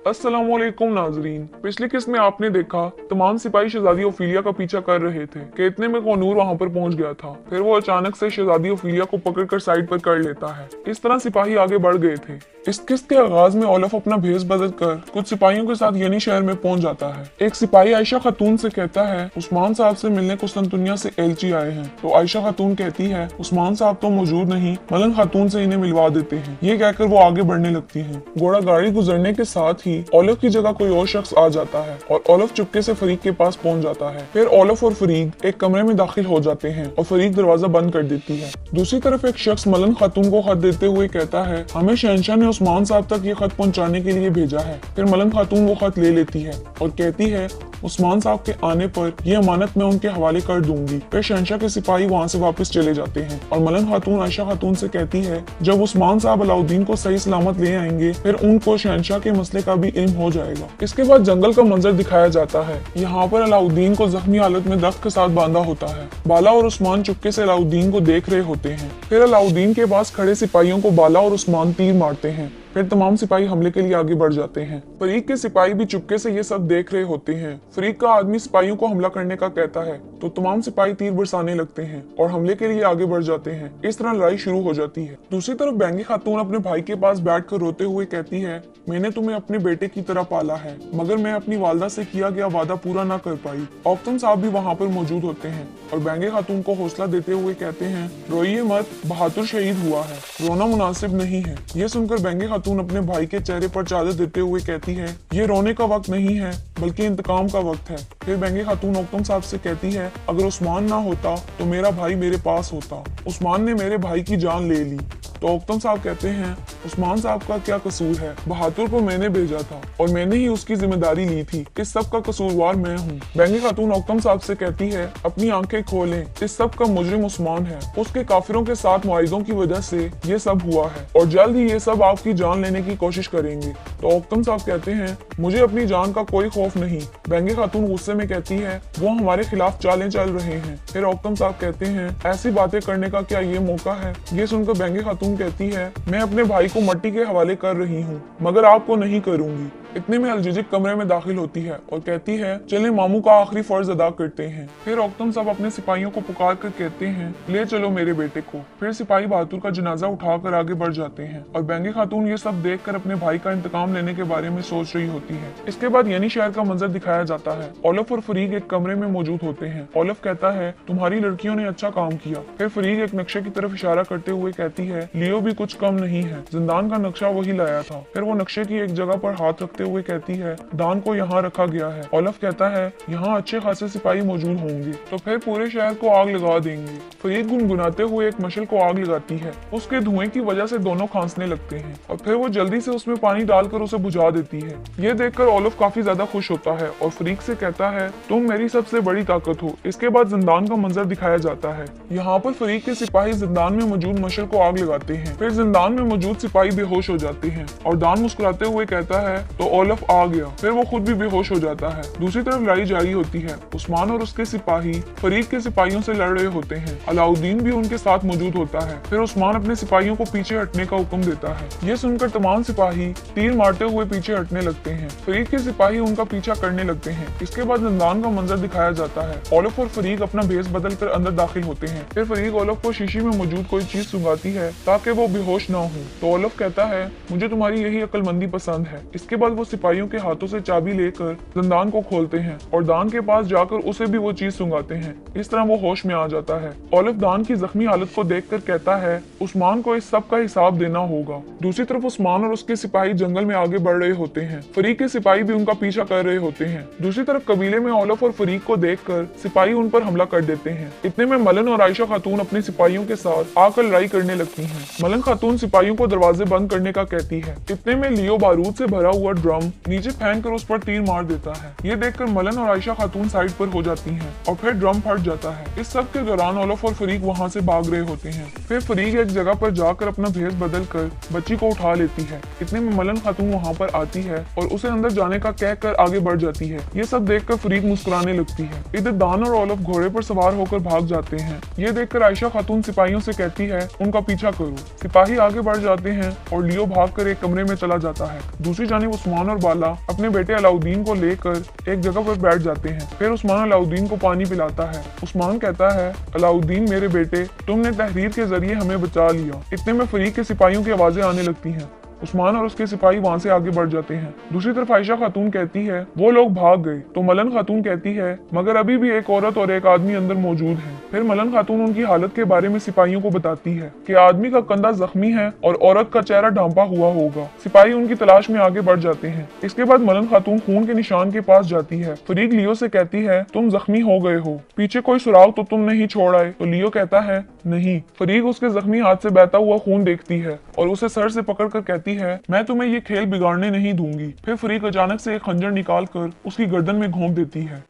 अस्सलामुअलैकुम नाजरीन। पिछली किस्त में आपने देखा तमाम सिपाही शहजादी ओफिलिया का पीछा कर रहे थे कि इतने में कौनूर वहां पर पहुंच गया था। फिर वो अचानक से शहजादी ओफिलिया को पकड़कर साइड पर कर लेता है। इस तरह सिपाही आगे बढ़ गए थे। इस किस्त के आगाज में ओलफ अपना भेष बदल कर कुछ सिपाहियों के साथ यनी शहर में पहुंच जाता है। एक सिपाही आयशा खातून से कहता है उस्मान साहब से मिलने कुस्तुनतुनिया से एलची आए हैं। तो आयशा खातून कहती है उस्मान साहब तो मौजूद नहीं, मलन खातून से इन्हें मिलवा देते हैं। ये कहकर वो आगे बढ़ने लगती हैं। घोड़ा गाड़ी गुजरने के साथ ही ओलफ की जगह कोई और शख्स आ जाता है और ओलफ चुपके से फरीक के पास पहुंच जाता है। फिर ओलफ और फरीक एक कमरे में दाखिल हो जाते हैं और फरीक दरवाजा बंद कर देती है। दूसरी तरफ एक शख्स मलन खातून को खत देते हुए कहता है हमें शहंशाह ने उस्मान साहब तक ये खत पहुंचाने के लिए भेजा है। फिर मलन खातून वो खत ले लेती है और कहती है उस्मान साहब के आने पर ये अमानत मैं उनके हवाले कर दूंगी। फिर शहंशाह के सिपाही वहाँ से वापस चले जाते हैं और मलन खातून आयशा खातून से कहती है जब उस्मान साहब अलाउद्दीन को सही सलामत ले आएंगे फिर उनको शहंशाह के मसले का भी इल्म हो जाएगा। इसके बाद जंगल का मंजर दिखाया जाता है। यहाँ पर अलाउद्दीन को जख्मी हालत में दख्त के साथ बांधा होता है। बाला और उस्मान चुपके से अलाउद्दीन को देख रहे होते हैं। फिर अलाउद्दीन के पास खड़े सिपाहियों को बाला और उस्मान तीर मारते हैं। फिर तमाम सिपाही हमले के लिए आगे बढ़ जाते हैं। फरीक के सिपाही भी चुपके से ये सब देख रहे होते हैं। फरीक का आदमी सिपाहियों को हमला करने का कहता है तो तमाम सिपाही तीर बरसाने लगते हैं और हमले के लिए आगे बढ़ जाते हैं। इस तरह लड़ाई शुरू हो जाती है। दूसरी तरफ बैंगी खातून अपने भाई के पास बैठकर रोते हुए कहती है मैंने तुम्हें अपने बेटे की तरह पाला है मगर मैं अपनी वालदा से किया गया वादा पूरा न कर पाई। औफ्तन साहब भी वहाँ पर मौजूद होते हैं और बैंगी खातून को हौसला देते हुए कहते हैं रोइए मत, बहादुर शहीद हुआ है, रोना मुनासिब नहीं है। ये सुनकर बैंगी खातून अपने भाई के चेहरे पर चादर देते हुए कहती है ये रोने का वक्त नहीं है बल्कि इंतकाम का वक्त है। फिर बैंगी खातून औफ्तन साहब से कहती है अगर उस्मान ना होता तो मेरा भाई मेरे पास होता, उस्मान ने मेरे भाई की जान ले ली। तो औफ्तन साहब कहते हैं उस्मान साहब का क्या कसूर है, बहादुर को मैंने भेजा था और मैंने ही उसकी जिम्मेदारी ली थी, इस सब का कसूरवार मैं हूँ। बैंगी खातून औफ्तन साहब से कहती है अपनी आंखें खोलें, इस सब का मुजरिम उस्मान है, उसके काफिरों के साथ मुआहिदों की वजह से ये सब हुआ है और जल्द ही ये सब आपकी जान लेने की कोशिश करेंगे। तो औफ्तन साहब कहते हैं मुझे अपनी जान का कोई खौफ नहीं। बैंगी खातून गुस्से में कहती है वो हमारे खिलाफ चालें चल रहे हैं। फिर औफ्तन साहब कहते हैं ऐसी बातें करने का क्या ये मौका है। ये सुनकर बैंगी खातून कहती है मैं अपने भाई को मट्टी के हवाले कर रही हूँ मगर आपको नहीं करूंगी। इतने में अलजिजिक कमरे में दाखिल होती है और कहती है चले मामू का आखिरी फर्ज अदा करते हैं। फिर औफ्तन साहब अपने सिपाहियों को पुकार कर कहते हैं ले चलो मेरे बेटे को। फिर सिपाही बहादुर का जनाजा उठाकर आगे बढ़ जाते हैं और बैंगी खातून ये सब देखकर अपने भाई का इंतकाम लेने के बारे में सोच रही होती है। इसके बाद यानी शहर का मंजर दिखाया जाता है। ओलफ और फरीक एक कमरे में मौजूद होते हैं। ओलफ कहता है तुम्हारी लड़कियों ने अच्छा काम किया। फिर फरीक एक नक्शे की तरफ इशारा करते हुए कहती है लियो भी कुछ कम नहीं है, जिंदान का नक्शा वही लाया था। फिर वो नक्शे की एक जगह पर हाथ रखते हुए कहती है दान को यहाँ रखा गया है। ओलफ कहता है यहाँ अच्छे खासे सिपाही मौजूद होंगे तो फिर पूरे शहर को आग लगा देंगे। फरीक गुनगुनाते हुए एक मशल को आग लगाती है। उसके धुएं की वजह से दोनों खांसने लगते हैं और फिर वो जल्दी से उसमें पानी डालकर उसे बुझा देती है। ये देखकर ओलफ काफी ज्यादा खुश होता है और फरीक से कहता है तुम मेरी सबसे बड़ी ताकत हो। इसके बाद जिंदान का मंजर दिखाया जाता है। यहाँ पर फरीक के सिपाही जिंदान में मौजूद मशल को आग लगाते हैं। फिर जिंदान में मौजूद सिपाही बेहोश हो जाते हैं और दान मुस्कुराते हुए कहता है तो ओलफ आ गया। फिर वो खुद भी बेहोश हो जाता है। दूसरी तरफ लड़ाई जारी होती है। उस्मान और उसके सिपाही फरीक के सिपाहियों से लड़ रहे होते हैं। अलाउद्दीन भी उनके साथ मौजूद होता है। फिर उस्मान अपने सिपाहियों को पीछे हटने का हुक्म देता है। ये सुनकर तमाम सिपाही तीर मारते हुए पीछे हटने लगते हैं। फरीक के सिपाही उनका पीछा करने लगते हैं। इसके बाद जिंदान का मंजर दिखाया जाता है। ओलफ और फरीक अपना भेष बदल कर अंदर दाखिल होते हैं। फिर फरीक ओलफ को शीशी में मौजूद कोई चीज सुंघाती है ताकि वो बेहोश न हो। तो ओलफ कहता है मुझे तुम्हारी यही अक्लमंदी पसंद है। इसके बाद वो सिपाहियों के हाथों से चाबी लेकर जिंदान को खोलते हैं और दान के पास जाकर उसे भी वो चीज सुंघाते हैं। इस तरह वो होश में आ जाता है। ओलफ दान की जख्मी हालत को देखकर कहता है उस्मान को इस सब का हिसाब देना होगा। दूसरी तरफ उस्मान और उसके सिपाही जंगल में आगे बढ़ रहे होते हैं। फरीक के सिपाही भी उनका पीछा कर रहे होते हैं। दूसरी तरफ कबीले में ओलफ और फरीक को देखकर सिपाही उन पर हमला कर देते हैं। इतने में मलन और आयशा खातून अपने सिपाहियों के साथ आकर लड़ाई करने लगती हैं। मलन खातून सिपाहियों को दरवाजे बंद करने का कहती है। इतने में लियो बारूद से भरा हुआ ड्रम नीचे फेंक कर उस पर तीर मार देता है। ये देखकर मलन और आयशा खातून साइड पर हो जाती हैं और फिर ड्रम फट जाता है। इस सब के दौरान ओलफ और फरीक वहाँ से भाग रहे होते हैं। फिर फरीक एक जगह पर जाकर अपना भेष बदल कर बच्ची को उठा लेती है। इतने में मलन खातून वहाँ पर आती है और उसे अंदर जाने का कह कर आगे बढ़ जाती है। ये सब देखकर फरीक मुस्कुराने लगती है। इधर दान और ओलफ घोड़े पर सवार होकर भाग जाते हैं। ये देखकर आयशा खातून सिपाहियों से कहती है उनका पीछा करो। सिपाही आगे बढ़ जाते हैं और लियो भागकर एक कमरे में चला जाता है। दूसरी जानिब उस्मान उस्मान और बाला अपने बेटे अलाउद्दीन को लेकर एक जगह पर बैठ जाते हैं। फिर उस्मान अलाउद्दीन को पानी पिलाता है। उस्मान कहता है, अलाउद्दीन मेरे बेटे, तुमने तहरीर के जरिए हमें बचा लिया। इतने में फरीक के सिपाहियों की आवाजें आने लगती हैं। उस्मान और उसके सिपाही वहां से आगे बढ़ जाते हैं। दूसरी तरफ आयशा खातून कहती है वो लोग भाग गए, तो मलन खातून कहती है मगर अभी भी एक औरत और एक आदमी अंदर मौजूद हैं। फिर मलन खातून उनकी हालत के बारे में सिपाहियों को बताती है कि आदमी का कंधा जख्मी है और औरत का चेहरा ढांपा हुआ होगा। सिपाही उनकी तलाश में आगे बढ़ जाते हैं। इसके बाद मलन खातून खून के निशान के पास जाती है। फरीक लियो से कहती है तुम जख्मी हो गए हो, पीछे कोई सुराग तो तुम नहीं छोड़ आए? तो लियो कहता है नहीं। फरीक उसके जख्मी हाथ से बहता हुआ खून देखती है और उसे सर से पकड़कर कहती है मैं तुम्हें ये खेल बिगाड़ने नहीं दूंगी। फिर फरीक अचानक से एक खंजर निकाल कर उसकी गर्दन में घोंप देती है।